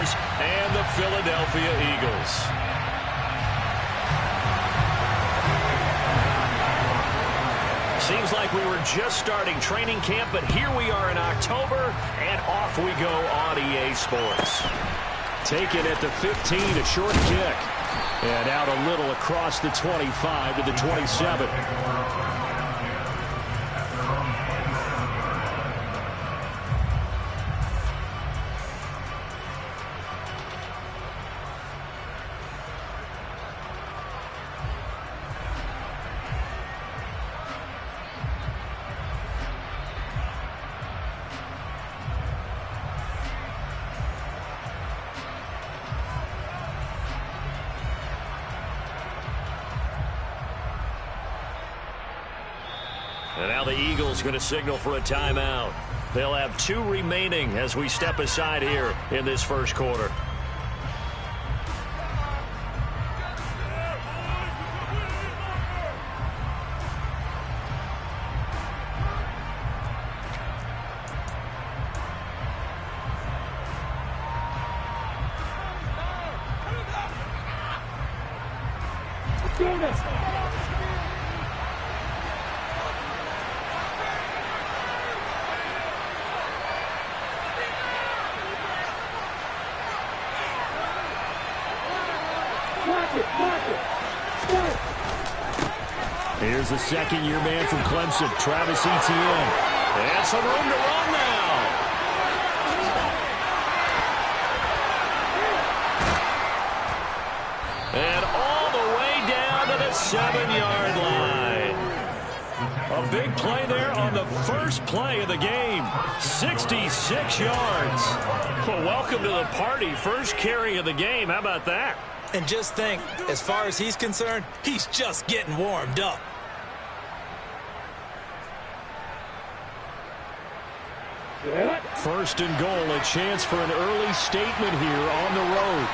Jaguars and the Philadelphia Eagles. Seems like we were just starting training camp, but here we are in October, and off we go on EA Sports. Taken at the 15, a short kick. And out a little across the 25 to the 27. And now the Eagles going to signal for a timeout. They'll have 2 remaining as we step aside here in this first quarter. Here's the second-year man from Clemson, Travis Etienne. And some room to run now. And all the way down to the 7-yard line. A big play there on the first play of the game. 66 yards. Well, welcome to the party. First carry of the game. How about that? And just think, as far as he's concerned, he's just getting warmed up. First and goal, a chance for an early statement here on the road.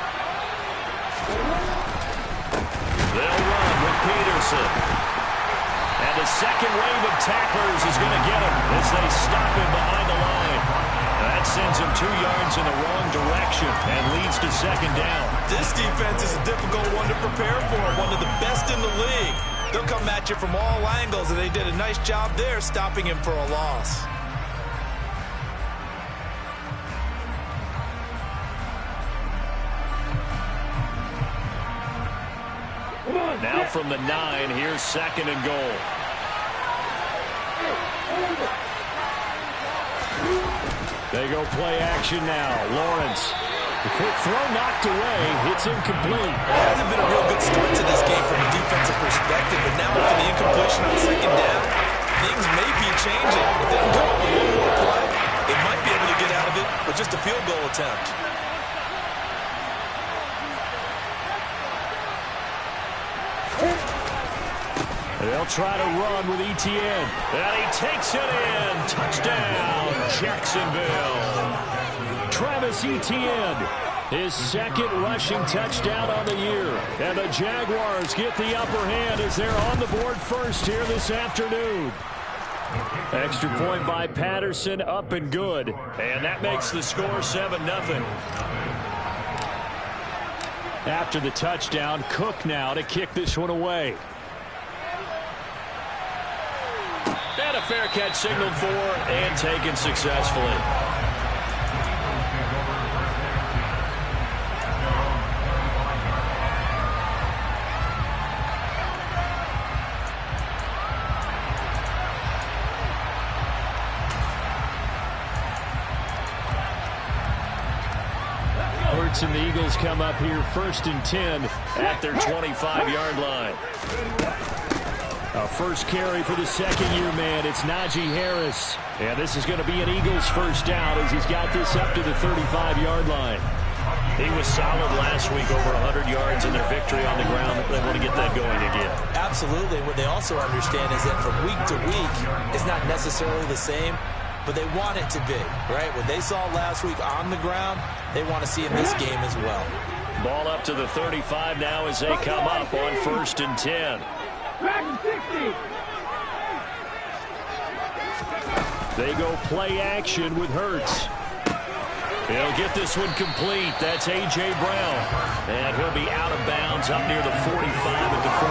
They'll run with Peterson. And the second wave of tacklers is going to get him as they stop him behind the line. That sends him 2 yards in the wrong direction and leads to second down. This defense is a difficult one to prepare for, one of the best in the league. They'll come at you from all angles, and they did a nice job there stopping him for a loss. Now from the 9, here's second and goal. They go play action now. Lawrence. The quick throw knocked away. It's incomplete. It hasn't been a real good start to this game from a defensive perspective, but now with the incompletion on second down, things may be changing. If they can come up with one more play, they might be able to get out of it with just a field goal attempt. They'll try to run with Etienne. And he takes it in. Touchdown, Jacksonville. Travis Etienne, his second rushing touchdown on the year. And the Jaguars get the upper hand as they're on the board first here this afternoon. Extra point by Patterson, up and good. And that makes the score 7-0. After the touchdown, Cook now to kick this one away. And a fair catch signaled for and taken successfully. Hurts and the Eagles come up here first and 10 at their 25-yard line. A first carry for the second-year man. It's Najee Harris. And this is going to be an Eagles first down as he's got this up to the 35-yard line. He was solid last week, over 100 yards in their victory on the ground. They want to get that going again. Absolutely. What they also understand is that from week to week, it's not necessarily the same, but they want it to be, right? What they saw last week on the ground, they want to see in this game as well. Ball up to the 35 now as they come up on first and 10. They go play action with Hurts. He'll get this one complete. That's A.J. Brown. And he'll be out of bounds up near the 45 at the 44.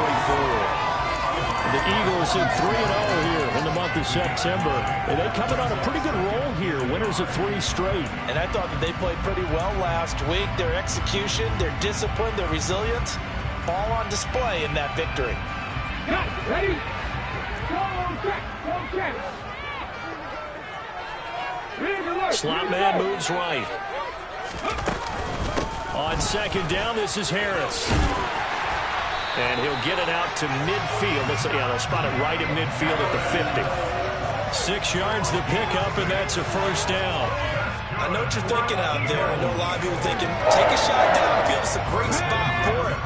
The Eagles in 3-0 here in the month of September. And they coming on a pretty good roll here. Winners of 3 straight. And I thought that they played pretty well last week. Their execution, their discipline, their resilience, all on display in that victory. Ready? Go check. Slot man moves right. On second down, this is Harris. And he'll get it out to midfield. They'll spot it right at midfield at the 50. 6 yards the pickup, and that's a first down. I know what you're thinking out there. I know a lot of people thinking, take a shot downfield. It's a great spot for it.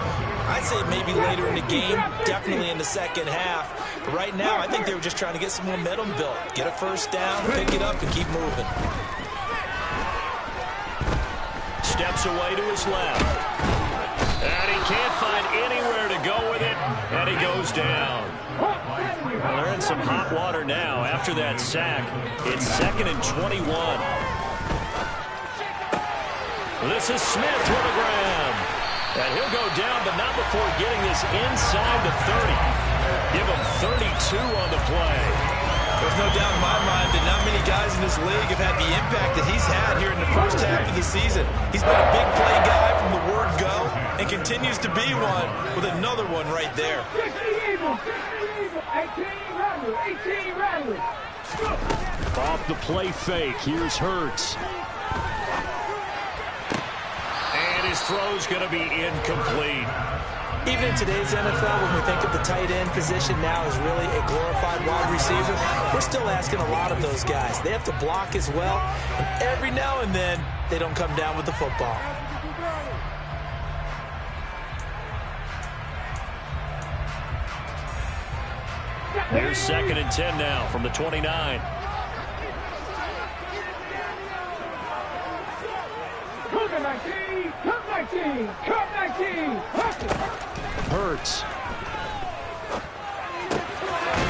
I'd say maybe later in the game, definitely in the second half. But right now, I think they were just trying to get some momentum built. Get a first down, pick it up, and keep moving. Steps away to his left. And he can't find anywhere to go with it. And he goes down. Well, they're in some hot water now after that sack. It's 2nd and 21. This is Smith with a grab. And he'll go down, but not before getting this inside the 30. Give him 32 on the play. There's no doubt in my mind that not many guys in this league have had the impact that he's had here in the first half of the season. He's been a big play guy from the word go and continues to be one with another one right there. 18 Rattler. Off the play fake, here's Hurts. And his throw's going to be incomplete. Even in today's NFL, when we think of the tight end position now as really a glorified wide receiver, we're still asking a lot of those guys. They have to block as well, and every now and then, they don't come down with the football. There's 2nd and 10 now from the 29. Hurts.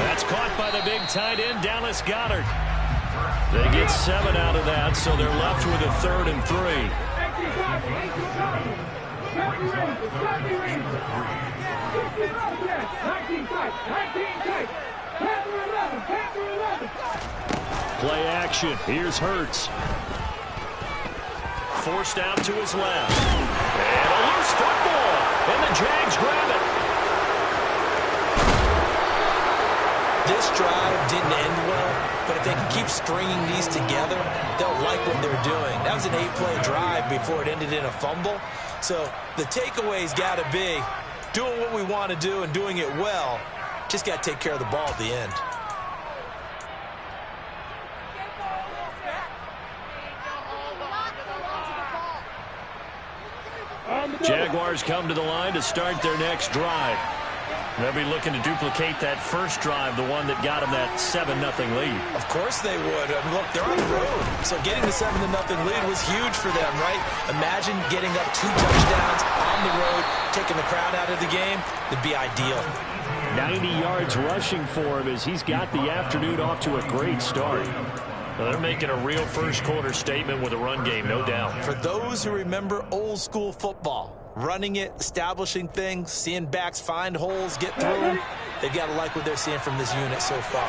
That's caught by the big tight end, Dallas Goedert. They get 7 out of that, so they're left with a 3rd and 3. Play action. Here's Hurts. Forced out to his left. And a loose football. And the Jags grab it. This drive didn't end well, but if they can keep stringing these together, they'll like what they're doing. That was an 8-play drive before it ended in a fumble. So the takeaway's got to be doing what we want to do and doing it well. Just got to take care of the ball at the end. Jaguars come to the line to start their next drive. They'll be looking to duplicate that first drive, the one that got them that 7-0 lead. Of course they would. I mean, look, they're on the road. So getting the 7-0 lead was huge for them, right? Imagine getting up 2 touchdowns on the road, taking the crowd out of the game. It'd be ideal. 90 yards rushing for him as he's got the afternoon off to a great start. Well, they're making a real first-quarter statement with a run game, no doubt. For those who remember old-school football, running it, establishing things, seeing backs find holes, get through them, they've got to like what they're seeing from this unit so far.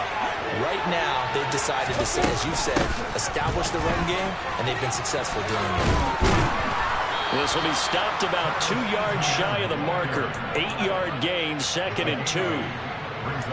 Right now, they've decided to, as you said, establish the run game, and they've been successful doing it. This will be stopped about 2 yards shy of the marker. 8-yard gain, 2nd and 2.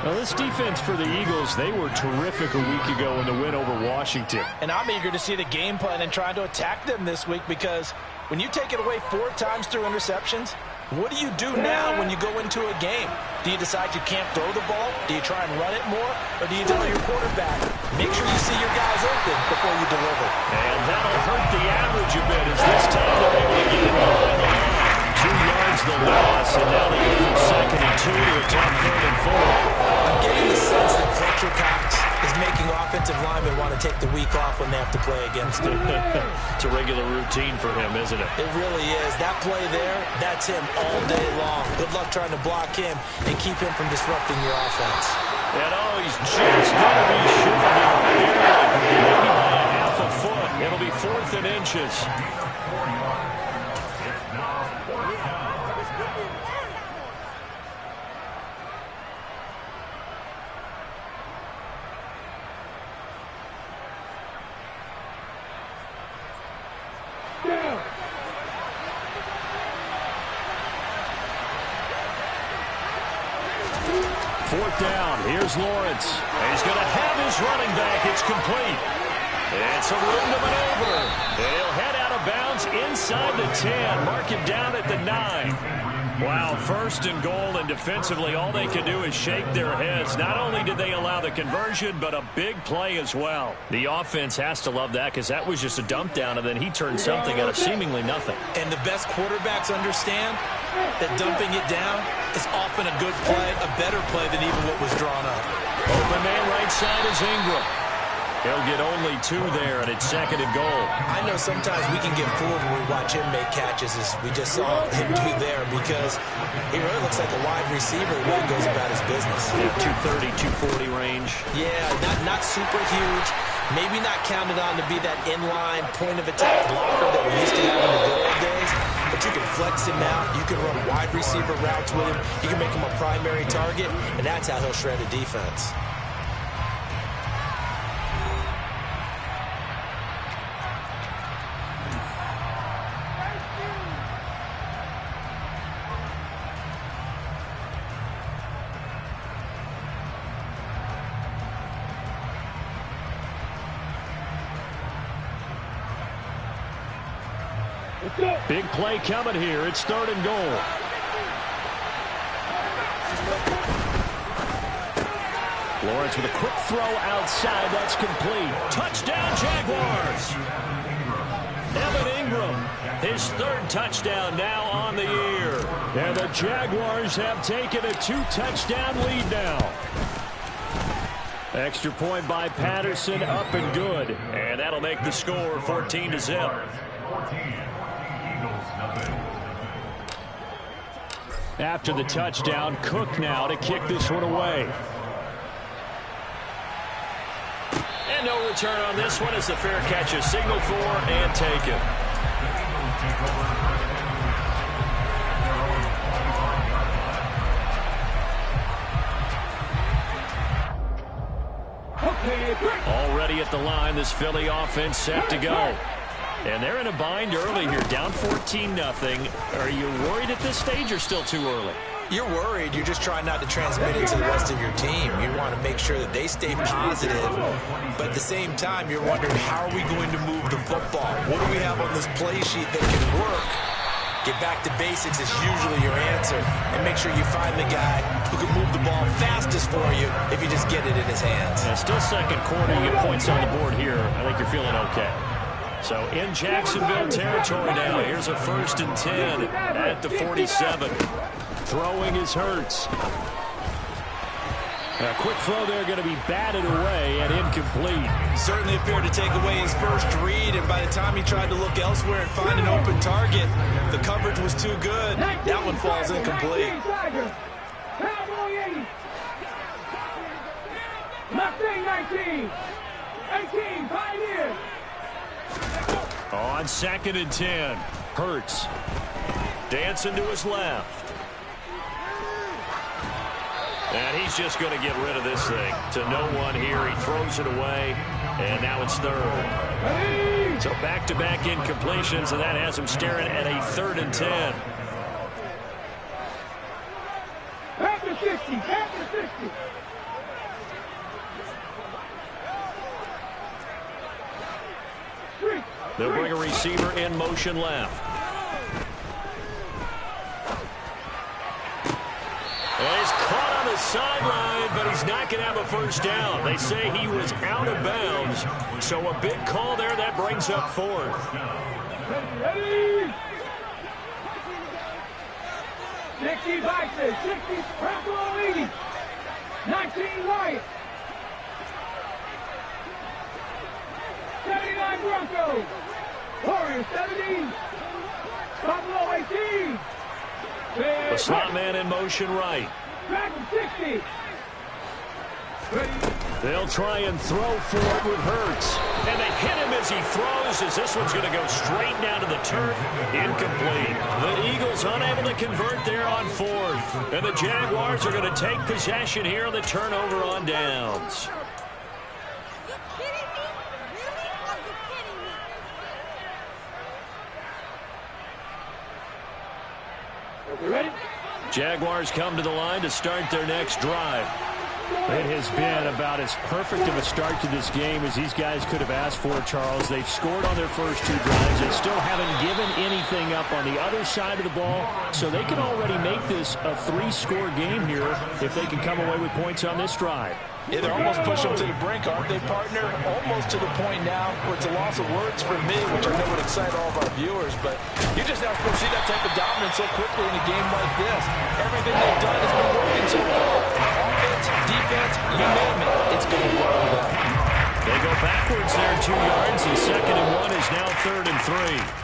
Well, this defense for the Eagles, they were terrific a week ago in the win over Washington. And I'm eager to see the game plan and trying to attack them this week, because when you take it away 4 times through interceptions, what do you do now when you go into a game? Do you decide you can't throw the ball? Do you try and run it more? Or do you tell your quarterback, make sure you see your guys open before you deliver? And that'll hurt the average a bit as this time they're able to get it behind the line. 2 yards the loss, and now they go from 2nd and 2 to a tough 3rd and 4. I'm getting the sense that Fletcher Cox is making offensive linemen want to take the week off when they have to play against him. It's a regular routine for him, isn't it? It really is. That play there, that's him all day long. Good luck trying to block him and keep him from disrupting your offense. And he's just going to be short here, maybe by a half a foot. It'll be 4th and inches. Fourth down. Here's Lawrence. He's going to have his running back. It's complete. It's a room to maneuver. He'll head out of bounds inside the 10. Mark him down at the 9. Wow, 1st and goal, and defensively all they can do is shake their heads. Not only did they allow the conversion, but a big play as well. The offense has to love that because that was just a dump down, and then he turned something out of seemingly nothing. And the best quarterbacks understand that dumping it down is often a good play, a better play than even what was drawn up. Open man right side is Ingram. He'll get only 2 there, and it's 2nd and goal. I know sometimes we can get fooled when we watch him make catches, as we just saw him do there, because he really looks like a wide receiver the way he goes about his business. Yeah, 230, 240 range. Yeah, not super huge. Maybe not counted on to be that inline point-of-attack blocker that we used to have in the good old days. But you can flex him out. You can run wide receiver routes with him. You can make him a primary target, and that's how he'll shred a defense. Big play coming here. It's 3rd and goal. Lawrence with a quick throw outside. That's complete. Touchdown, Jaguars. Evan Ingram, his 3rd touchdown now on the year. And the Jaguars have taken a 2-touchdown lead now. Extra point by Patterson, up and good. And that'll make the score 14-0. After the touchdown, Cook now to kick this one away. And no return on this one as the fair catch is signaled for and taken. Already at the line, this Philly offense set to go. And they're in a bind early here, down 14-0. Are you worried at this stage or still too early? You're worried. You're just trying not to transmit it to the rest of your team. You want to make sure that they stay positive. But at the same time, you're wondering, how are we going to move the football? What do we have on this play sheet that can work? Get back to basics is usually your answer. And make sure you find the guy who can move the ball fastest for you if you just get it in his hands. Yeah, still 2nd quarter. You get points on the board here. I think you're feeling okay. So in Jacksonville territory now. Here's a 1st and 10 at the 47. Throwing is Hurts. A quick throw there, going to be batted away and incomplete. Certainly appeared to take away his first read, and by the time he tried to look elsewhere and find an open target, the coverage was too good. That one falls incomplete. Mustang 19. 18, Pioneer. On 2nd and 10, Hurts dancing to his left. And he's just going to get rid of this thing to no one here. He throws it away, and now it's 3rd. So back-to-back incompletions, and that has him staring at a 3rd and 10. Back to 60, back to 60. They'll bring a receiver in motion left. And he's caught on the sideline, but he's not going to have a first down. They say he was out of bounds. So a big call there. That brings up 4th. Ready? 60 Bison, 60 Bronco lead. 19 Wyatt. 79 Broncos. Warriors 70. Buffalo 18. The slot man in motion right. Back to 60. Ready. They'll try and throw for it with Hurts. And they hit him as he throws, as this one's going to go straight down to the turf. Incomplete. The Eagles unable to convert there on fourth. And the Jaguars are going to take possession here on the turnover on downs. Ready? Jaguars come to the line to start their next drive. It has been about as perfect of a start to this game as these guys could have asked for, Charles. They've scored on their first two drives. They still haven't given anything up on the other side of the ball, so they can already make this a three-score game here if they can come away with points on this drive. Yeah, they're almost pushing them to the brink, aren't they, partner? Almost to the point now where it's a loss of words for me, which I know would excite all of our viewers, but you just now see that type of dominance so quickly in a game like this. Everything they've done has been working so far. Offense, defense, you name it, it's going to work for them. They go backwards there 2 yards, and 2nd and 1 is now 3rd and 3.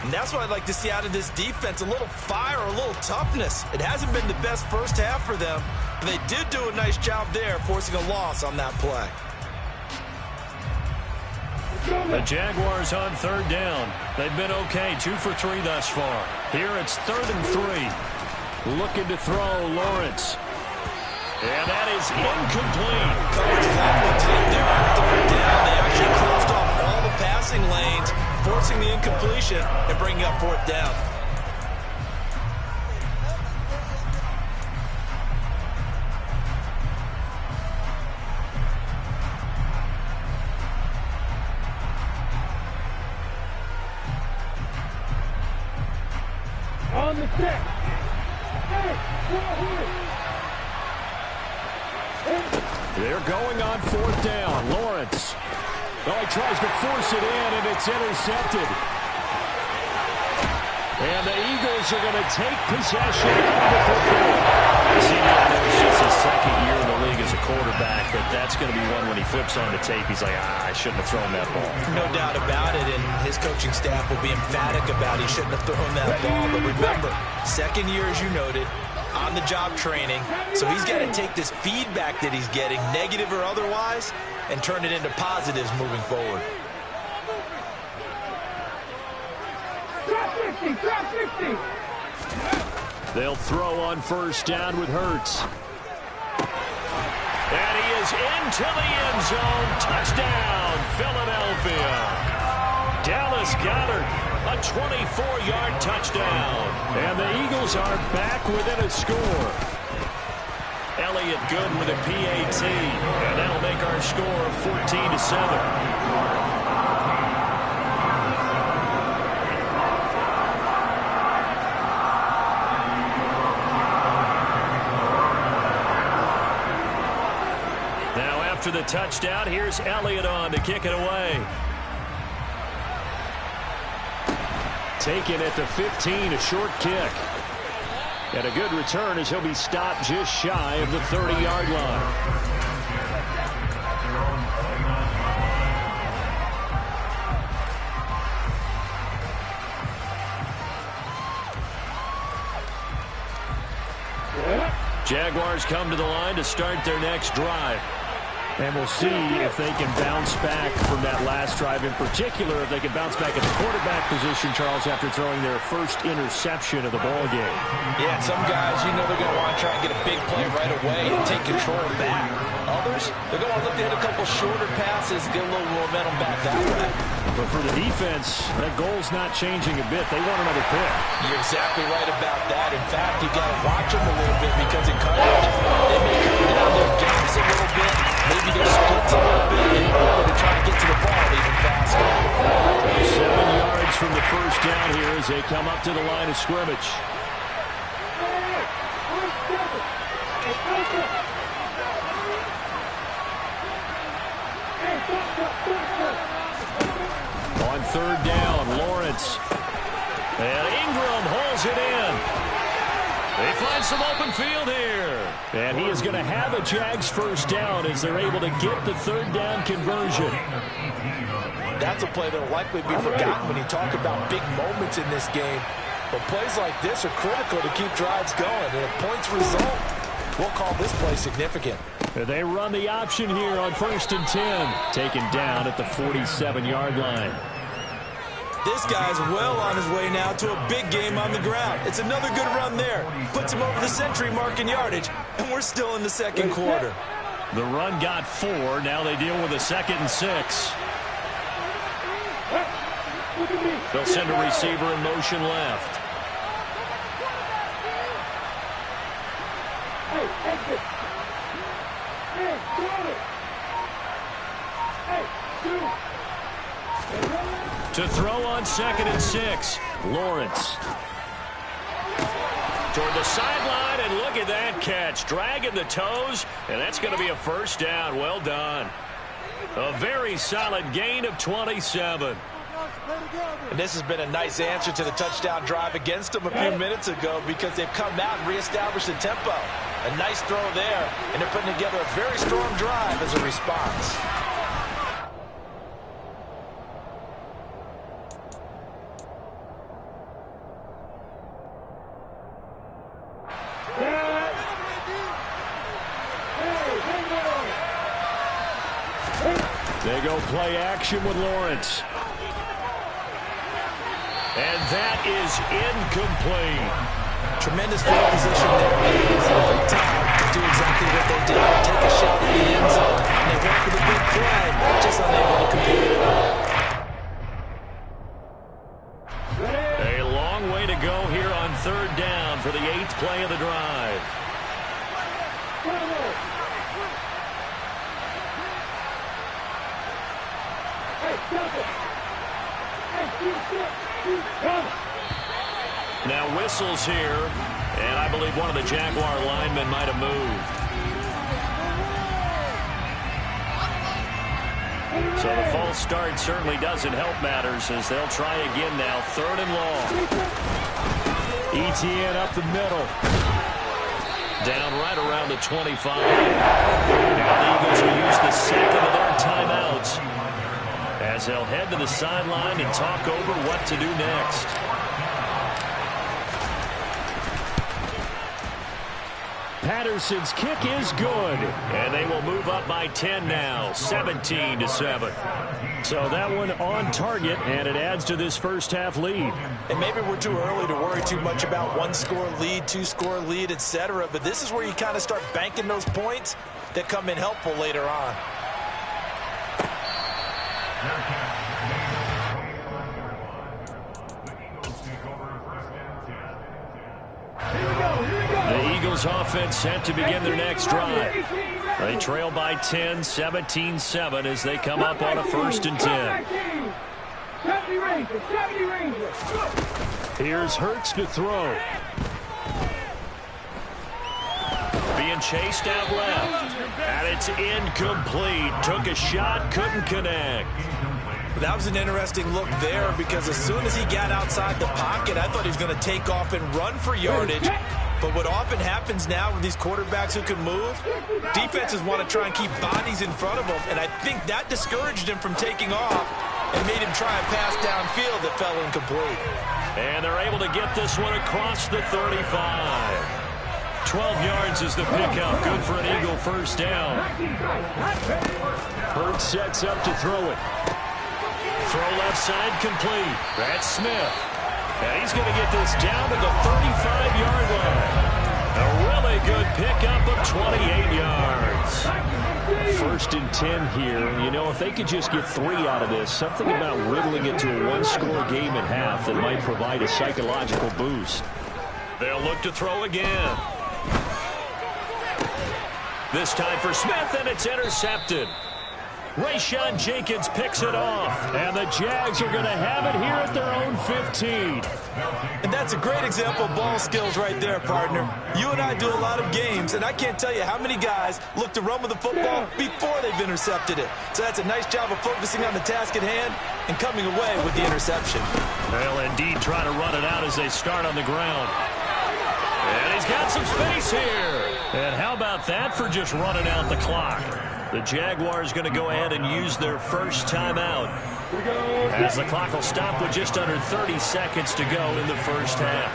And that's what I'd like to see out of this defense, a little fire, a little toughness. It hasn't been the best first half for them, but they did do a nice job there, forcing a loss on that play. The Jaguars on 3rd down. They've been okay, 2 for 3 thus far. Here it's 3rd and 3. Looking to throw, Lawrence. And that is incomplete. Coverage is awfully tight there on 3rd down. They actually closed off all the passing lanes, forcing the incompletion and bringing up 4th down. On the check. Hey, they're going on 4th down. Lawrence. Oh, he tries to force it in, and it's intercepted. And the Eagles are going to take possession of the football. It's just his 2nd year in the league as a quarterback, but that's going to be one when he flips on the tape. He's like, I shouldn't have thrown that ball. No doubt about it, and his coaching staff will be emphatic about he shouldn't have thrown that ball. But remember, 2nd year, as you noted, on-the-job training, so he's got to take this feedback that he's getting, negative or otherwise, and turn it into positives moving forward. Drop 60. They'll throw on 1st down with Hurts. And he is into the end zone. Touchdown, Philadelphia. Dallas Goedert, a 24-yard touchdown. And the Eagles are back within a score. Elliott good with a PAT. And that'll make our score 14-7. After the touchdown, here's Elliott on to kick it away. Taken at the 15, a short kick. And a good return as he'll be stopped just shy of the 30-yard line. Jaguars come to the line to start their next drive. And we'll see if they can bounce back from that last drive. In particular, if they can bounce back at the quarterback position, Charles, after throwing their first interception of the ball game. Yeah, some guys, you know they're going to want to try and get a big play right away and take control back. Others, they're going to look to hit a couple shorter passes, get a little momentum back that way. But for the defense, that goal's not changing a bit. They want another pick. You're exactly right about that. In fact, you got to watch them a little bit because in coverage, they may come down their gaps a little bit, maybe their splits a little bit, in order to try to get to the ball even faster. 7 yards from the first down here as they come up to the line of scrimmage. On 3rd down, Lawrence. And Ingram holds it in. They find some open field here. And he is going to have a Jags first down as they're able to get the 3rd down conversion. That's a play that will likely be forgotten when you talk about big moments in this game. But plays like this are critical to keep drives going. And if points result, we'll call this play significant. They run the option here on 1st and 10. Taken down at the 47-yard line. This guy's well on his way now to a big game on the ground. It's another good run there. Puts him over the century mark in yardage, and we're still in the second quarter. The run got 4. Now they deal with a 2nd and 6. They'll send a receiver in motion left. To throw on 2nd and 6. Lawrence. Toward the sideline, and look at that catch. Dragging the toes, and that's going to be a first down. Well done. A very solid gain of 27. And this has been a nice answer to the touchdown drive against them a few minutes ago because they've come out and reestablished the tempo. A nice throw there, and they're putting together a very strong drive as a response. They go play action with Lawrence. And that is incomplete. Tremendous field position there. Perfect time to do exactly what they did. Take a shot in the end zone. And they went for the big play, just unable to complete it. A long way to go here on 3rd down for the 8th play of the drive. Now whistles here, and I believe one of the Jaguar linemen might have moved. So the false start certainly doesn't help matters as they'll try again now. 3rd and long. ETN up the middle. Down right around the 25. Now the Eagles will use the 2nd of their timeouts as they'll head to the sideline and talk over what to do next. Patterson's kick is good, and they will move up by 10 now, 17-7. So that one on target, and it adds to this first half lead. And maybe we're too early to worry too much about 1-score lead, 2-score lead, etc. But this is where you kind of start banking those points that come in helpful later on. The Eagles offense set to begin their next drive. They trail by 10, 17-7 as they come up on a 1st and 10. Here's Hurts to throw. Being chased out left. And it's incomplete. Took a shot, couldn't connect. That was an interesting look there because as soon as he got outside the pocket, I thought he was going to take off and run for yardage. But what often happens now with these quarterbacks who can move, defenses want to try and keep bodies in front of them, and I think that discouraged him from taking off and made him try a pass downfield that fell incomplete. And they're able to get this one across the 35. 12 yards is the pickup. Good for an Eagle first down. Hurts sets up to throw it. Throw left side complete. That's Smith. And he's going to get this down to the 35-yard line. A really good pickup of 28 yards. 1st and 10 here. You know, if they could just get 3 out of this, something about riddling it to a 1-score game at half that might provide a psychological boost. They'll look to throw again. This time for Smith, and it's intercepted. Rayshawn Jenkins picks it off, and the Jags are going to have it here at their own 15. And that's a great example of ball skills right there, partner. You and I do a lot of games, and I can't tell you how many guys look to run with the football before they've intercepted it. So that's a nice job of focusing on the task at hand and coming away with the interception. They'll indeed try to run it out as they start on the ground. And he's got some space here. And how about that for just running out the clock? The Jaguars going to go ahead and use their first timeout as the clock will stop with just under 30 seconds to go in the first half.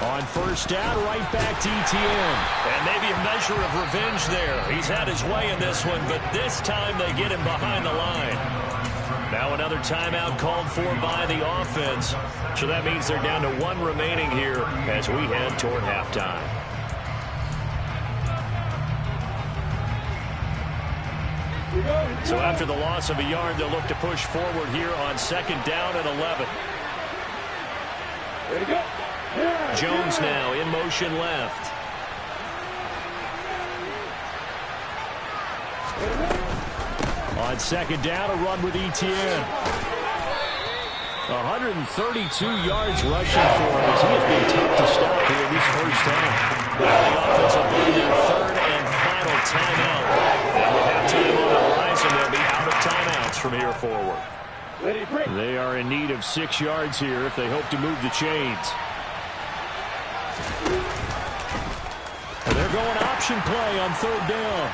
On on first down, right back to ETN. And maybe a measure of revenge there. He's had his way in this one, but this time they get him behind the line. Now another timeout called for by the offense. So that means they're down to 1 remaining here as we head toward halftime. So after the loss of a yard, they'll look to push forward here on second down and 11. Ready to go. Yeah. Jones now in motion left. On second down, a run with ETN. 132 yards rushing for him as he has been tough to stop here in this first half. Now the offense will burn their third and final timeout. And with halftime on the horizon, they'll be out of timeouts from here forward. Ready, break. They are in need of 6 yards here if they hope to move the chains. And they're going option play on third down.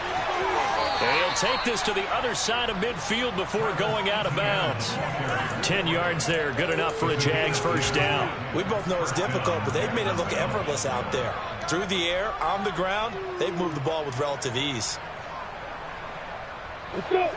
And he'll take this to the other side of midfield before going out of bounds. 10 yards there, good enough for a Jags first down. We both know it's difficult, but they've made it look effortless out there. Through the air, on the ground, they've moved the ball with relative ease. Let's go.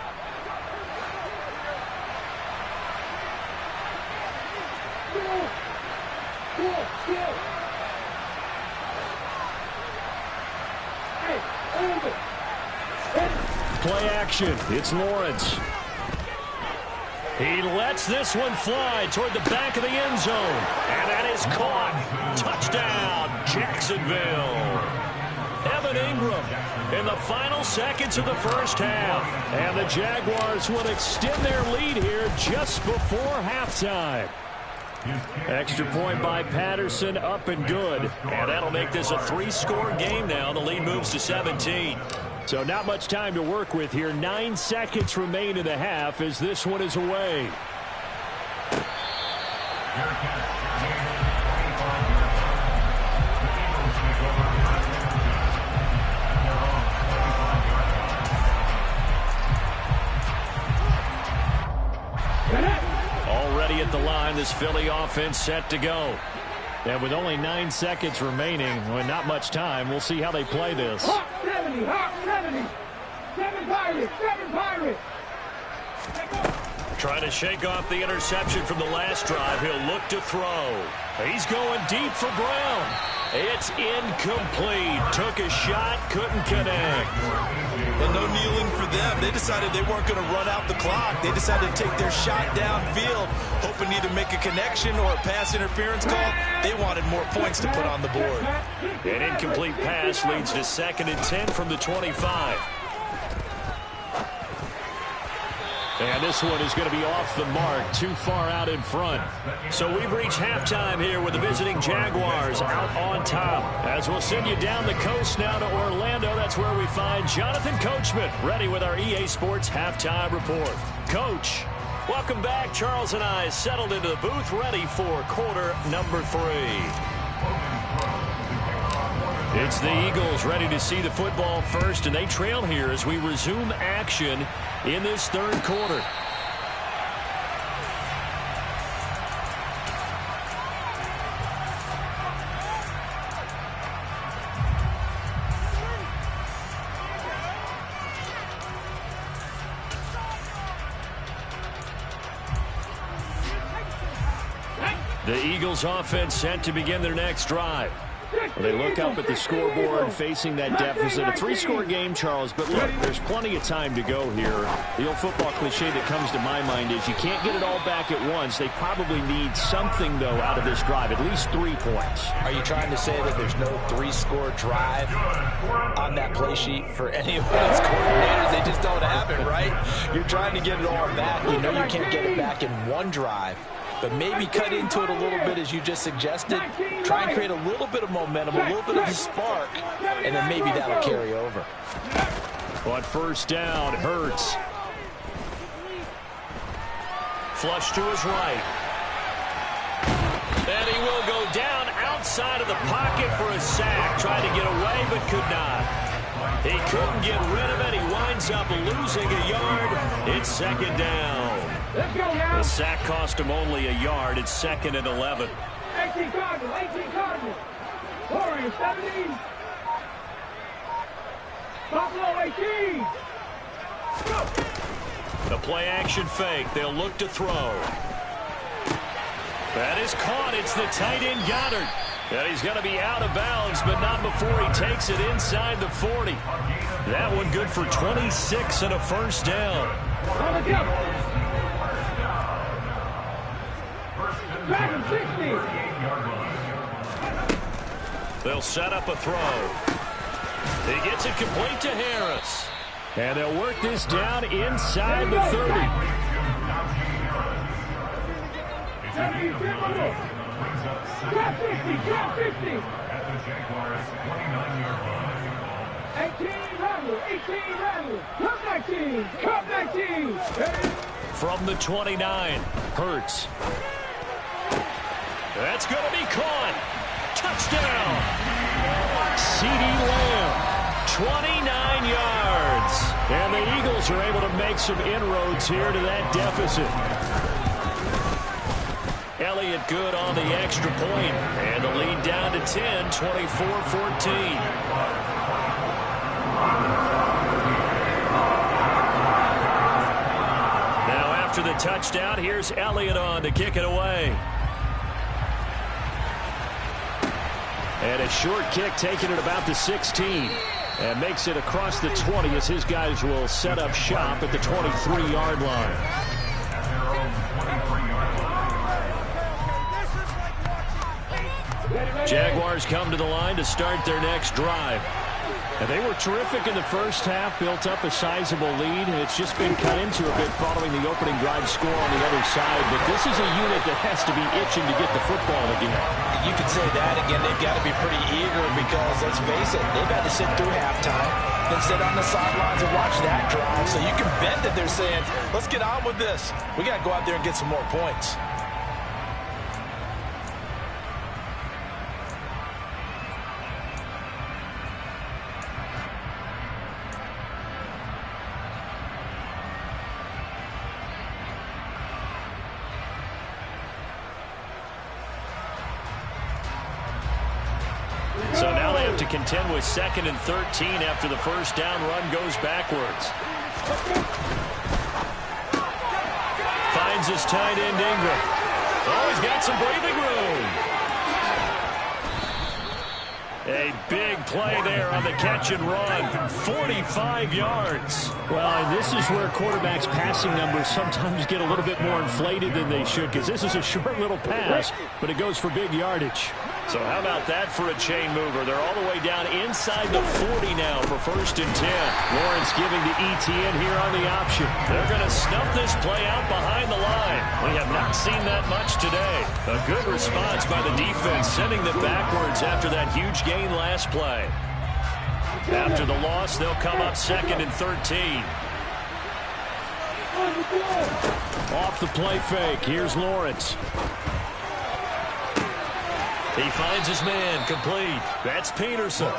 Play action. It's Lawrence. He lets this one fly toward the back of the end zone. And that is caught. Touchdown, Jacksonville. Evan Ingram in the final seconds of the first half. And the Jaguars will extend their lead here just before halftime. Extra point by Patterson, up and good. And that'll make this a 3-score game now. The lead moves to 17. So not much time to work with here. 9 seconds remain in the half as this one is away. Already at the line, this Philly offense set to go. And with only 9 seconds remaining, well, not much time, we'll see how they play this. Hawk 70, Hawk 70. 7 Pirates, 7 Pirates. Trying to shake off the interception from the last drive. He'll look to throw. He's going deep for Brown. It's incomplete. Took a shot, couldn't connect. And no kneeling for them. They decided they weren't going to run out the clock. They decided to take their shot downfield, hoping to either make a connection or a pass interference call. They wanted more points to put on the board. An incomplete pass leads to 2nd and 10 from the 25. And this one is going to be off the mark, too far out in front. So we've reached halftime here with the visiting Jaguars out on top. As we'll send you down the coast now to Orlando, that's where we find Jonathan Coachman, ready with our EA Sports Halftime Report. Coach, welcome back. Charles and I settled into the booth, ready for quarter number 3. It's the Eagles ready to see the football first, and they trail here as we resume action in this third quarter. The Eagles offense set to begin their next drive. They look up at the scoreboard facing that deficit. A 3-score game, Charles, but look, there's plenty of time to go here. The old football cliche that comes to my mind is you can't get it all back at once. They probably need something, though, out of this drive, at least 3 points. Are you trying to say that there's no 3-score drive on that play sheet for any of those coordinators? They just don't have it, right? You're trying to get it all back. You know you can't get it back in one drive. But maybe cut into it a little bit, as you just suggested. Try and create a little bit of momentum, a little bit of a spark, and then maybe that'll carry over. On first down, Hurts. Flush to his right. And he will go down outside of the pocket for a sack. Tried to get away, but could not. He couldn't get rid of it. He winds up losing a yard. It's 2nd down. Let's go now. The sack cost him only a yard. It's 2nd and 11. 18 Cardinals, 18 Cardinals. Warriors 70. Buffalo 18. The play action fake. They'll look to throw. That is caught. It's the tight end Goddard. And he's going to be out of bounds, but not before he takes it inside the 40. That one good for 26 and a first down. They'll set up a throw. He gets it complete to Harris. And they'll work this down inside the 30. Drop 50, drop 50. At the Jaguars' 29-yard line. 18 rattle. Cup 19. From the 29, Hurts. That's going to be caught. Touchdown. CeeDee Lamb, 29 yards. And the Eagles are able to make some inroads here to that deficit. Elliott good on the extra point. And the lead down to 10, 24-14. After the touchdown, here's Elliott on to kick it away. And a short kick taken at about the 16. And makes it across the 20 as his guys will set up shop at the 23-yard line. Jaguars come to the line to start their next drive. And they were terrific in the first half, built up a sizable lead, and it's just been cut into a bit following the opening drive score on the other side. But this is a unit that has to be itching to get the football again. You could say that again. They've got to be pretty eager because, let's face it, they've had to sit through halftime, then sit on the sidelines and watch that drive. So you can bet that they're saying, let's get on with this. We got to go out there and get some more points. So now they have to contend with 2nd and 13 after the first down run goes backwards. Finds his tight end Ingram. Oh, he's got some breathing room. A big play there on the catch and run. 45 yards. Well, and this is where quarterbacks' passing numbers sometimes get a little bit more inflated than they should, because this is a short little pass, but it goes for big yardage. So how about that for a chain mover? They're all the way down inside the 40 now for 1st and 10. Lawrence giving to ETN here on the option. They're going to snuff this play out behind the line. We have not seen that much today. A good response by the defense, sending them backwards after that huge gain last play. After the loss, they'll come up 2nd and 13. Off the play fake. Here's Lawrence. He finds his man complete. That's Peterson.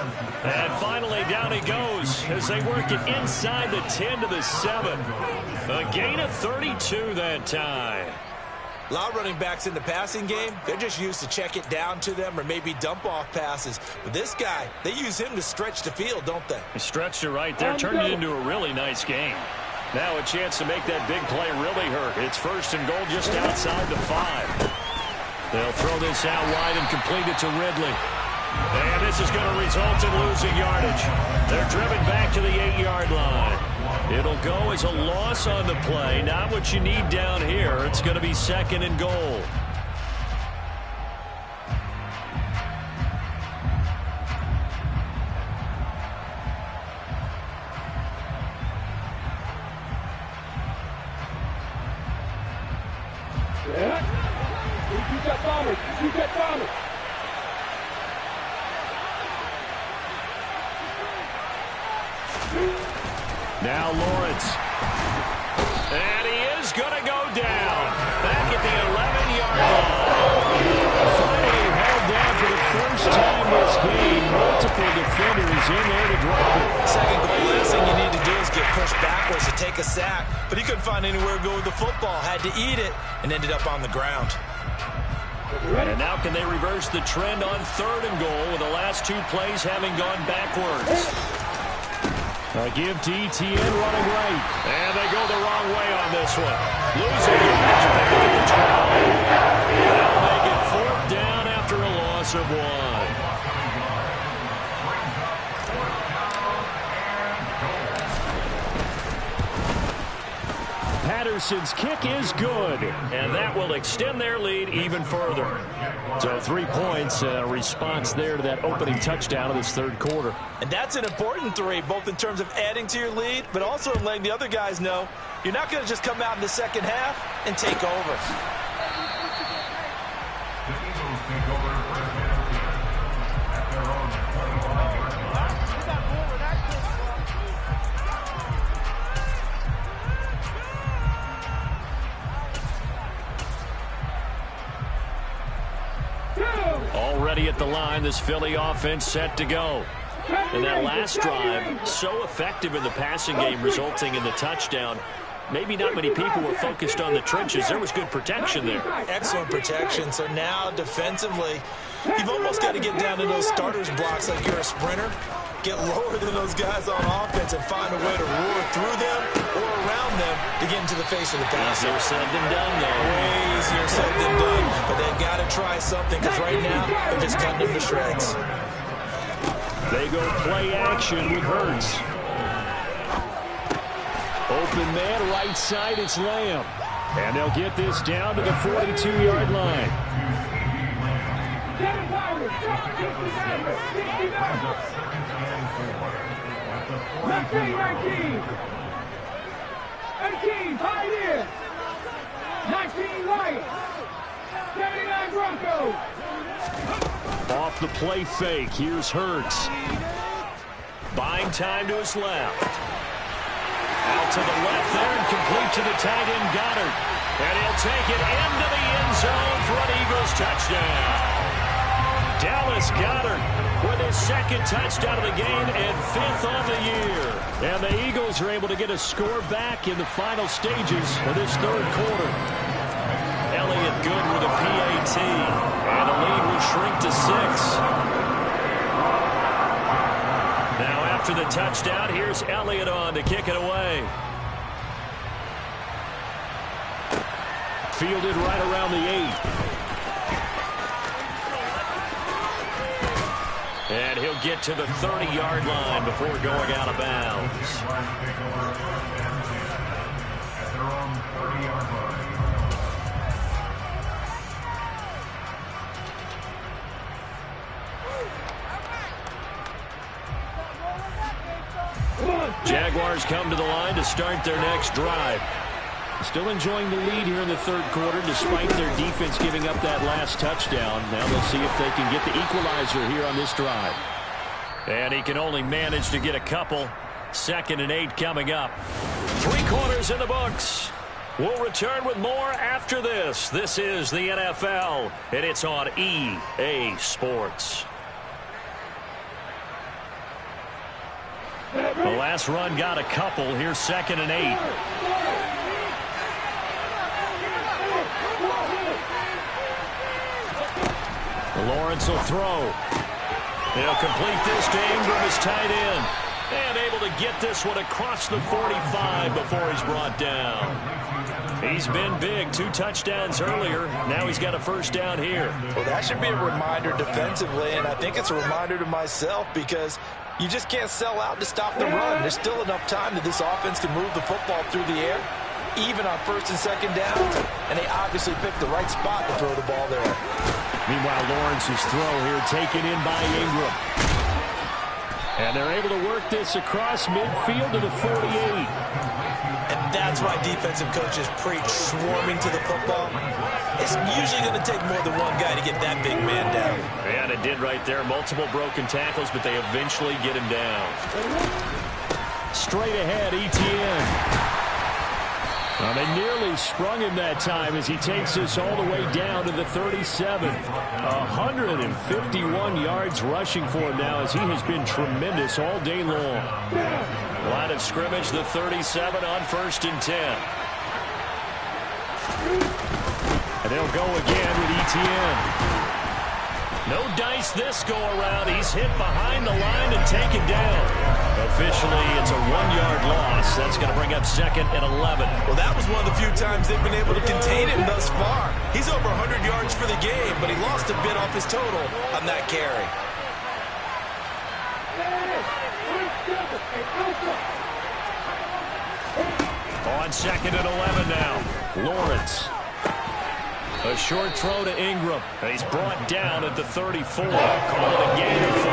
And finally down he goes as they work it inside the 10 to the 7. A gain of 32 that time. A lot of running backs in the passing game, they're just used to check it down to them or maybe dump off passes. But this guy, they use him to stretch the field, don't they? He stretched it right there, turned it into a really nice game. Now a chance to make that big play really hurt. It's 1st and goal just outside the 5. They'll throw this out wide and complete it to Ridley. And this is going to result in losing yardage. They're driven back to the 8-yard line. It'll go as a loss on the play. Not what you need down here. It's going to be 2nd and goal. Now Lawrence. And he is going to go down. Back at the 11-yard line. Finally held down for the first time this game. Multiple defenders in there to drop it. 2nd goal, last thing you need to do is get pushed backwards to take a sack. But he couldn't find anywhere to go with the football. Had to eat it and ended up on the ground. And now can they reverse the trend on 3rd and goal with the last 2 plays having gone backwards? A give to ETN running right. And they go the wrong way on this one. Losing yardage back at the 12. They'll make it 4th down after a loss of 1. Patterson's kick is good, and that will extend their lead even further. So 3 points, a response there to that opening touchdown of this 3rd quarter. And that's an important 3, both in terms of adding to your lead, but also in letting the other guys know you're not going to just come out in the 2nd half and take over. The Eagles take over first down at their own 21-yard line. Already at the line, this Philly offense set to go. And that last drive, so effective in the passing game, resulting in the touchdown. Maybe not many people were focused on the trenches. There was good protection there. Excellent protection. So now defensively, you've almost got to get down to those starters blocks like you're a sprinter. Get lower than those guys on offense and find a way to roar through them or around them to get into the face of the passer. Easier said than done, though. Way easier said than done. But they've got to try something because right now they're just cutting them to shreds. They go play action with Hurts. Open man, right side, it's Lamb. And they'll get this down to the 42-yard line. 18, tight end. 19, right. 79 Broncos. Off the play fake, here's Hurts. Buying time to his left. Out to the left there and complete to the tight end Goddard. And he'll take it into the end zone for an Eagles touchdown. Dallas Goddard with his 2nd touchdown of the game and 5th on the year. And the Eagles are able to get a score back in the final stages of this 3rd quarter. Elliott good with a PAT. And the lead will shrink to 6. Now after the touchdown, here's Elliott on to kick it away. Fielded right around the 8. And he'll get to the 30-yard line before going out of bounds. At their own 30-yard line. Jaguars come to the line to start their next drive. Still enjoying the lead here in the 3rd quarter despite their defense giving up that last touchdown. Now they'll see if they can get the equalizer here on this drive. And he can only manage to get a couple. 2nd and 8 coming up. 3 quarters in the books. We'll return with more after this. This is the NFL, and it's on EA Sports. The last run got a couple. Here's 2nd and 8. Lawrence will throw. He'll complete this to Ingram, his tight end. And able to get this one across the 45 before he's brought down. He's been big. 2 touchdowns earlier. Now he's got a 1st down here. Well, that should be a reminder defensively, and I think it's a reminder to myself because you just can't sell out to stop the run. There's still enough time that this offense can move the football through the air, even on 1st and 2nd downs, and they obviously picked the right spot to throw the ball there. Meanwhile, Lawrence's throw here taken in by Ingram. And they're able to work this across midfield to the 48. And that's why defensive coaches preach swarming to the football. It's usually going to take more than one guy to get that big man down. And it did right there. Multiple broken tackles, but they eventually get him down. Straight ahead, ETN. Well, they nearly sprung him that time as he takes us all the way down to the 37. 151 yards rushing for him now as he has been tremendous all day long. Line of scrimmage, the 37 on 1st and 10. And they'll go again with ETN. No dice this go-around. He's hit behind the line and taken down. Officially, it's a 1-yard loss. That's going to bring up 2nd and 11. Well, that was one of the few times they've been able to contain him thus far. He's over 100 yards for the game, but he lost a bit off his total on that carry. On 2nd and 11 now. Lawrence. A short throw to Ingram. He's brought down at the 34. Call it a gain of 4.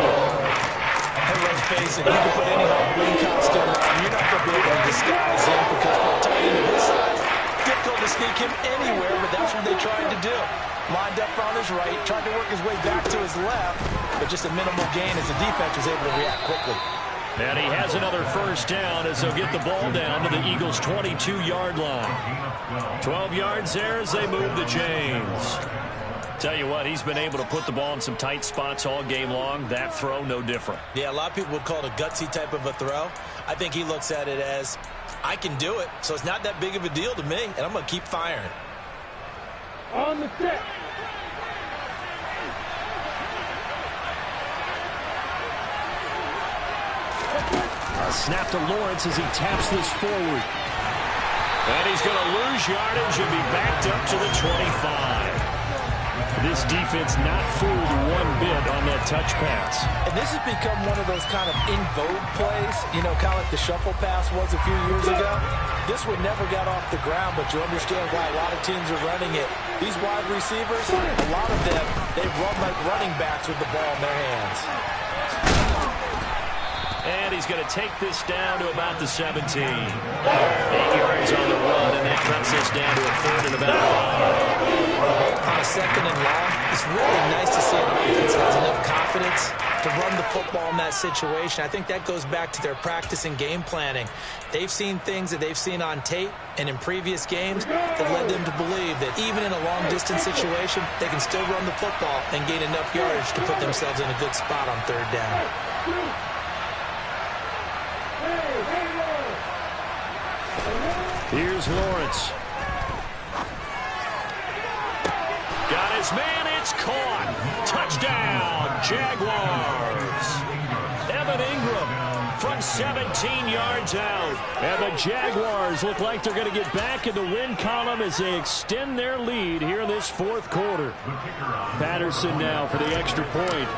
Hey, let's face it, you can put any Halloween costume on. You're not going to be able to disguise him because for a tight end of his size, difficult to sneak him anywhere, but that's what they tried to do. Lined up on his right, tried to work his way back to his left, but just a minimal gain as the defense was able to react quickly. And he has another first down as they'll get the ball down to the Eagles' 22-yard line. 12 yards there as they move the chains. Tell you what, he's been able to put the ball in some tight spots all game long. That throw, no different. Yeah, a lot of people would call it a gutsy type of a throw. I think he looks at it as, I can do it, so it's not that big of a deal to me, and I'm going to keep firing. On the set. A snap to Lawrence as he taps this forward. And he's going to lose yardage and be backed up to the 25. This defense not fooled one bit on that touch pass. And this has become one of those kind of in vogue plays, you know, kind of like the shuffle pass was a few years ago. This one never got off the ground, but you understand why a lot of teams are running it. These wide receivers, a lot of them, they run like running backs with the ball in their hands. And he's going to take this down to about the 17. 8 yards on the run, and that cuts this down to a 3rd and about 5. On a 2nd and long, it's really nice to see an offense that has enough confidence to run the football in that situation. I think that goes back to their practice and game planning. They've seen things that they've seen on tape and in previous games that led them to believe that even in a long-distance situation, they can still run the football and gain enough yardage to put themselves in a good spot on 3rd down. Here's Lawrence. Got his man, it's caught. Touchdown, Jaguars. Evan Ingram from 17 yards out. And the Jaguars look like they're going to get back in the win column as they extend their lead here in this 4th quarter. Patterson now for the extra point.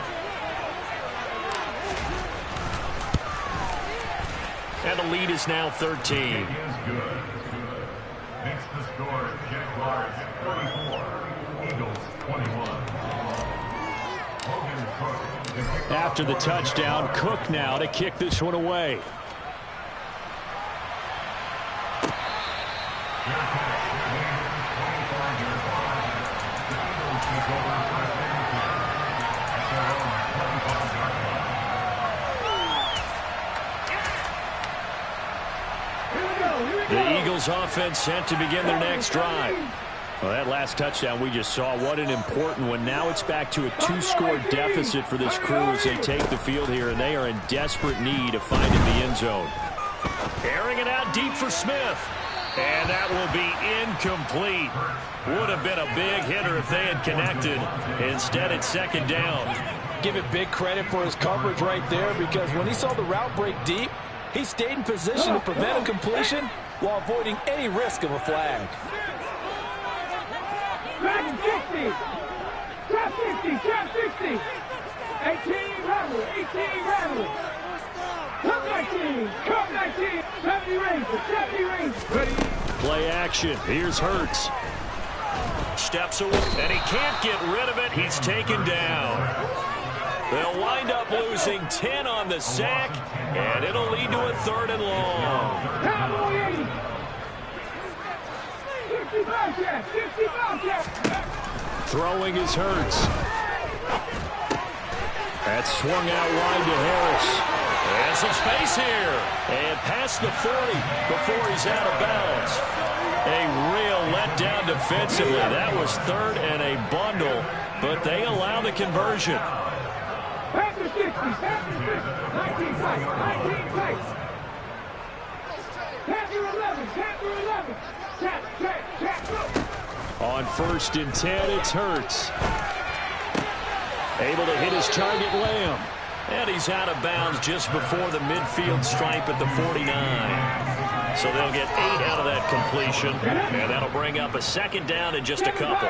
And the lead is now 13. Next to score, Jaguars 34, Eagles 21. After the touchdown, Cook now to kick this one away. The Eagles offense set to begin their next drive. Well, that last touchdown we just saw, what an important one. Now it's back to a 2-score deficit for this crew as they take the field here, and they are in desperate need of finding the end zone. Airing it out deep for Smith. And that will be incomplete. Would have been a big hitter if they had connected. Instead, it's 2nd down. Give it big credit for his coverage right there, because when he saw the route break deep, he stayed in position to prevent a completion while avoiding any risk of a flag. Back 60. Trap 60. Trap 60. 18 rattle. 18 rattle. Come 19. Come 19. 70 Ranger. 70 Ranger. Ready. Play action. Here's Hurts. Steps away, and he can't get rid of it. He's taken down. They'll wind up losing 10 on the sack, and it'll lead to a 3rd and long. Cowboy 80. 65 jab. 65 jab. Throwing is Hurts. That swung out wide to Harris. And some space here. And past the 40 before he's out of bounds. A real letdown defensively. That was 3rd and a bundle, but they allow the conversion. Panther 60. Panther 60. 19 fights. 19 fights. Panther 11. Panther 11. Tap, tap, tap. On 1st and 10, it's Hurts. Able to hit his target, Lamb. And he's out of bounds just before the midfield stripe at the 49. So they'll get 8 out of that completion, and that'll bring up a 2nd down in just a couple.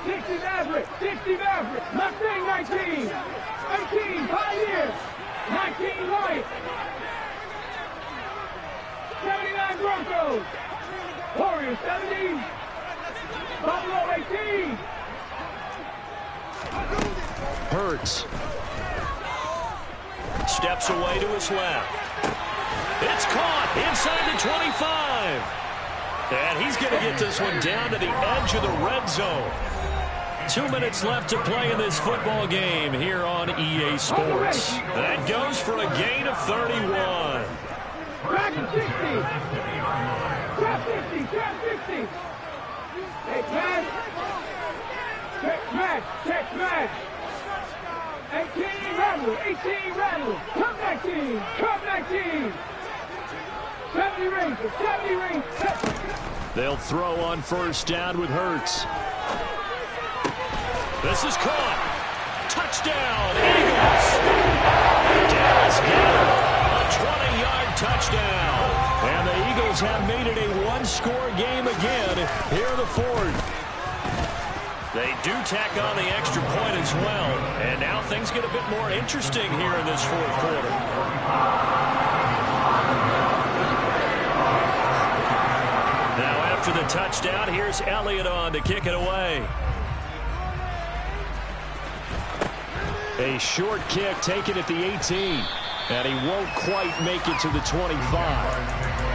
60 Maverick, 60 Maverick, Mustang 19, 18 Pioneer, 19 Light, 79 Broncos, Warriors 70, Buffalo 18. Hurts. Steps away to his left. It's caught inside the 25. And he's going to get this one down to the edge of the red zone. 2 minutes left to play in this football game here on EA Sports. That goes for a gain of 31. Back to 60. Trap 50, trap 50. Take match. Check match, check match. 18 Rattle, 18 Rattle. Come 19, come 19. 70 Rangers, 70 Rangers. They'll throw on 1st down with Hurts. This is caught. Touchdown, Eagles. Dallas got it. A 20-yard touchdown. And the Eagles have made it a one-score game again here in the 4th. They do tack on the extra point as well. And now things get a bit more interesting here in this 4th quarter. Now after the touchdown, here's Elliott on to kick it away. A short kick taken at the 18. And he won't quite make it to the 25.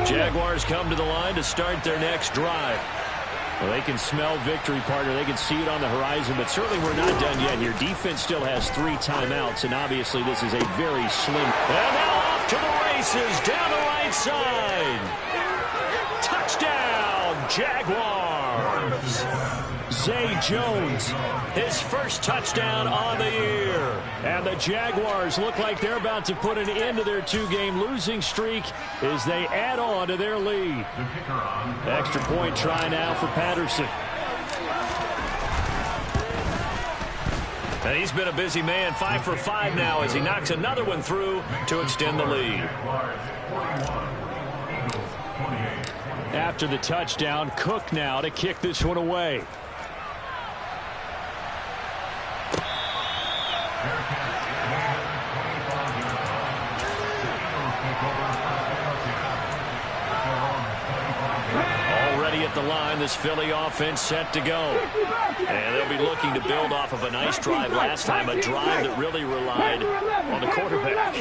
Jaguars come to the line to start their next drive. Well, they can smell victory, partner. They can see it on the horizon, but certainly we're not done yet here. Defense still has 3 timeouts, and obviously this is a very slim. And now off to the races, down the right side. Touchdown, Jaguars. Zay Jones, his first touchdown on the year. And the Jaguars look like they're about to put an end to their 2-game losing streak as they add on to their lead. Extra point try now for Patterson. And he's been a busy man, 5 for 5 now as he knocks another one through to extend the lead. After the touchdown, Cook now to kick this one away. Already at the line, this Philly offense set to go. And they'll be looking to build off of a nice drive last time, a drive that really relied on the quarterback.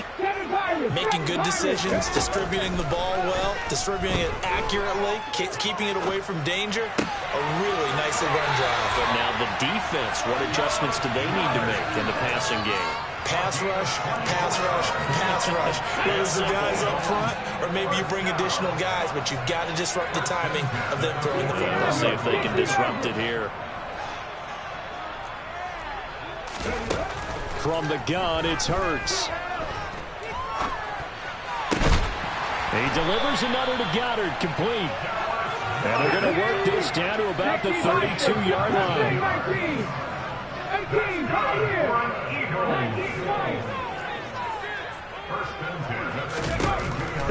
Making good decisions, distributing the ball well, distributing it accurately, keeping it away from danger. A really nicely run drive. But now the defense, what adjustments do they need to make in the passing game? Pass rush, pass rush, pass rush. Whether it's the guys up front or maybe you bring additional guys, but you've got to disrupt the timing of them throwing the football. We'll see if they can disrupt it here. From the gun, it's Hurts. He delivers another to Goddard, complete. And they're going to work this down to about the 32-yard line.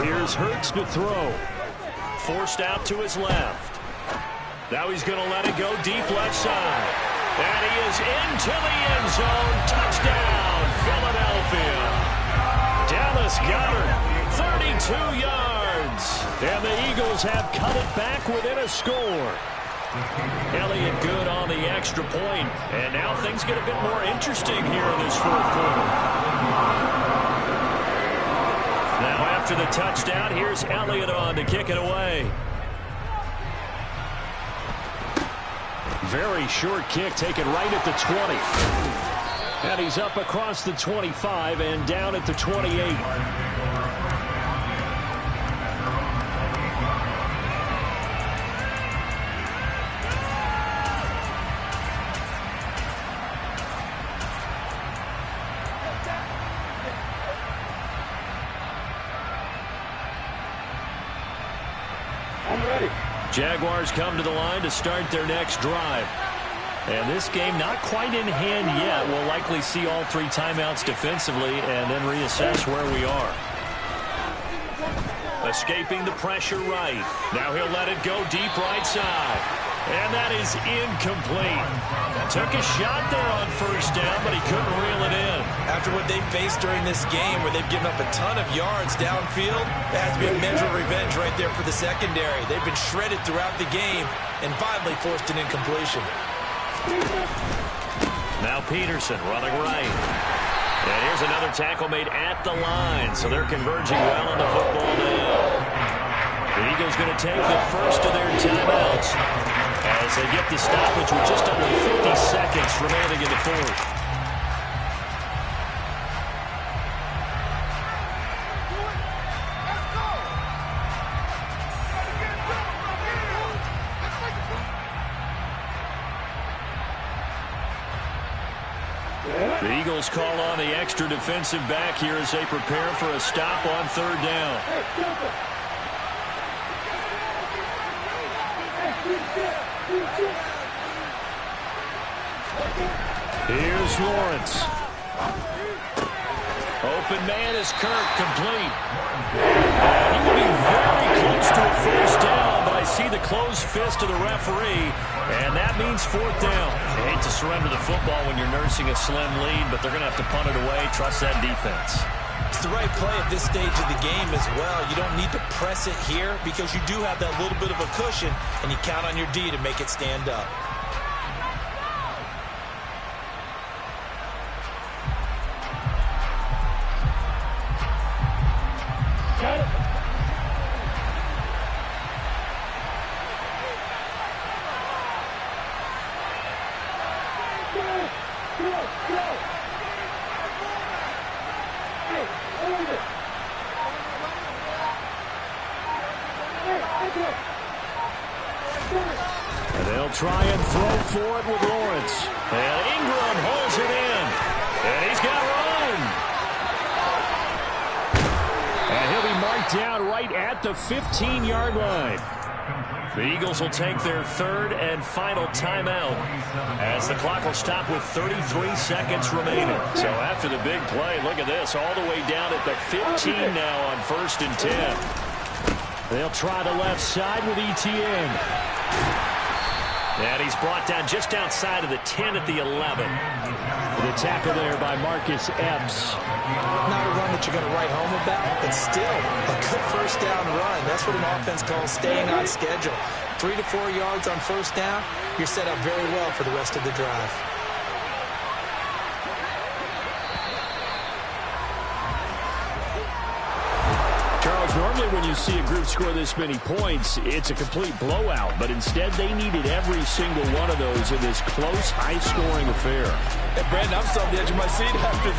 Here's Hurts to throw. Forced out to his left. Now he's going to let it go deep left side. And he is into the end zone. Touchdown, Philadelphia. Dallas Goedert, 32 yards. And the Eagles have cut it back within a score. Elliott good on the extra point. And now things get a bit more interesting here in this 4th quarter. Now after the touchdown, here's Elliott on to kick it away. Very short kick taken right at the 20. And he's up across the 25 and down at the 28. Jaguars come to the line to start their next drive. And this game not quite in hand yet. We'll likely see all three timeouts defensively and then reassess where we are. Escaping the pressure right. Now he'll let it go deep right side. And that is incomplete. Took a shot there on first down, but he couldn't reel it in. After what they faced during this game where they've given up a ton of yards downfield, there has to be a measure of revenge right there for the secondary. They've been shredded throughout the game and finally forced an incompletion. Now Peterson running right. And here's another tackle made at the line, so they're converging well on the football now. The Eagles going to take the first of their timeouts as they get the stoppage with just under 50 seconds remaining in the fourth. The Eagles call on the extra defensive back here as they prepare for a stop on third down. Here's Lawrence. Open man is Kirk, complete. He will be very close to a first down, but I see the closed fist of the referee, and that means fourth down. You hate to surrender the football when you're nursing a slim lead, but they're going to have to punt it away. Trust that defense. It's the right play at this stage of the game as well. You don't need to press it here because you do have that little bit of a cushion, and you count on your D to make it stand up. And they'll try and throw for it with Lawrence. And Ingram holds it in. And he's got room. And he'll be marked down right at the 15-yard line. The Eagles will take their third and final timeout as the clock will stop with 33 seconds remaining. So after the big play, look at this, all the way down at the 15 now on 1st and 10. They'll try the left side with Etienne. And he's brought down just outside of the 10 at the 11. The tackle there by Marcus Epps. Not a run that you're going to write home about, but still a good first down run. That's what an offense calls staying on schedule. 3 to 4 yards on first down, you're set up very well for the rest of the drive. Charles, normally when you see a group score this many points, it's a complete blowout. But instead, they needed every single one of those in this close, high-scoring affair. Hey, Brandon, I'm still on the edge of my seat after